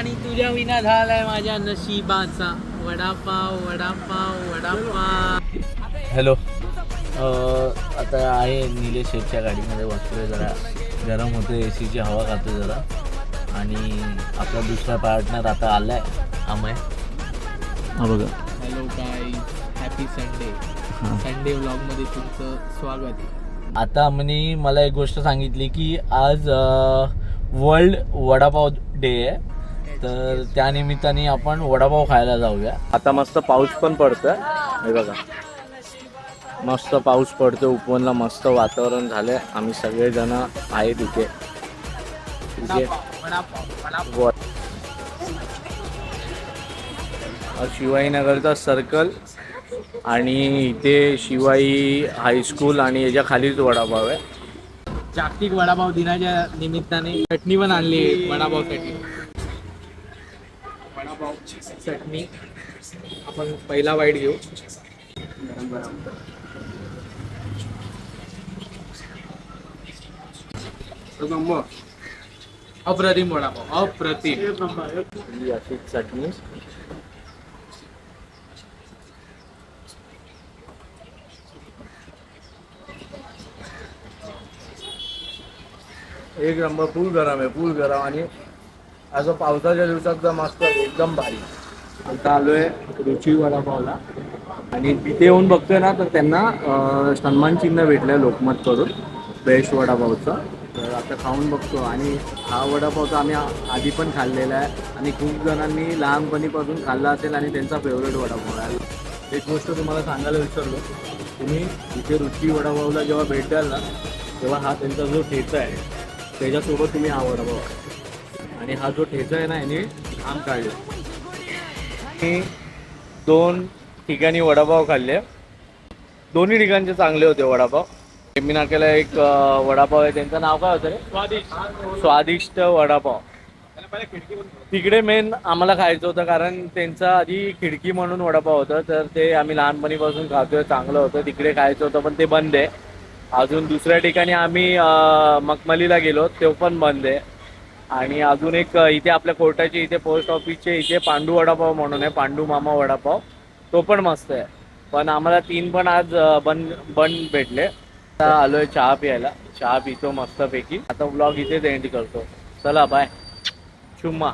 आणि तुझ्या विना झालाय माझ्या नशिबाचा वडापाव वडापाव वडापाव. हॅलो, आता आहे निलेश शेठच्या गाडीमध्ये बसतोय. जरा गरम होतं, एसीची हवा खातो जरा. आणि आपला दुसरा पार्टनर आता आलाय, अमय. हा बघा. Hello guys, happy Sunday. Sunday व्लॉगमध्ये तुमचं स्वागत आहे. आता अमनी मला एक गोष्ट सांगितली की आज वर्ल्ड वडापाव डे आहे, तर त्यानिमित्ताने आपण वडापाव खायला जाऊया. आता मस्त पाऊस पण पडतोय, हे बघा. मस्त पाऊस पडतोय, उपवनला मस्त वातावरण झालंय. आम्ही सगळेजण आहे तिथे. शिवाजीनगरचा सर्कल आणि इथे शिवाई हायस्कूल आणि याच्या खालीच वडापाव आहे. जागतिक वडापाव दिनाच्या निमित्ताने चटणी पण आणली आहे वडापावसाठी. वडापाव चटणी आपण पहिला वाईट घेऊ. अप्रतिम वडापाव, अप्रतिम. अशी चटणी. एक नंबर, फुल गरम आहे, फुल गरम. आणि असं पावसाच्या दिवसात तर मस्त, एकदम भारी. आता आलोय रुची वडापावला आणि तिथे येऊन बघतोय ना, तर त्यांना सन्मान चिन्ह भेटलंय लोकमत करून बेस्ट वडापावचं. तर आता खाऊन बघतो. आणि हा वडापाव तर आम्ही आधी पण खाल्लेला आहे आणि खूप जणांनी लहानपणीपासून खाल्ला असेल आणि त्यांचा फेवरेट वडापाव आहे. एक गोष्ट तुम्हाला सांगायला विसरलो, तुम्ही इथे रुची वडापावला जेव्हा भेट द्याल ना, तेव्हा हा त्यांचा जो ठेचा आहे त्याच्यासोबत तुम्ही हा वडापाव. आणि हा जो ठेचा आहे ना, याने आम काढले. मी 2 ठिकाणी वडापाव खाल्ले, दोन्ही ठिकाणचे चांगले होते वडापाव. मी नाक्याला एक वडापाव आहे, त्यांचं नाव काय होतं रे? स्वादिष्ट वडापाव. तिकडे मेन आम्हाला खायचं होतं, कारण त्यांचा आधी खिडकी म्हणून वडापाव होतं, तर ते आम्ही लहानपणीपासून खातोय, चांगलं होतं. तिकडे खायचं होतं पण ते बंद आहे. अजून दुसऱ्या ठिकाणी आम्ही मखमलीला गेलो, तो पण बंद आहे. आणि अजून एक इथे आपल्या कोर्टाच्या इथे पोस्ट ऑफिसचे इथे पांडू वडापाव म्हणून आहे, पांडू मामा वडापाव, तो पण मस्त आहे. पण आम्हाला 3 पण आज बंद भेटले. आता आलोय चहा प्यायला, चहा पितो मस्तपैकी. आता व्लॉग इथेच एंड करतो. चला बाय, चुम्मा.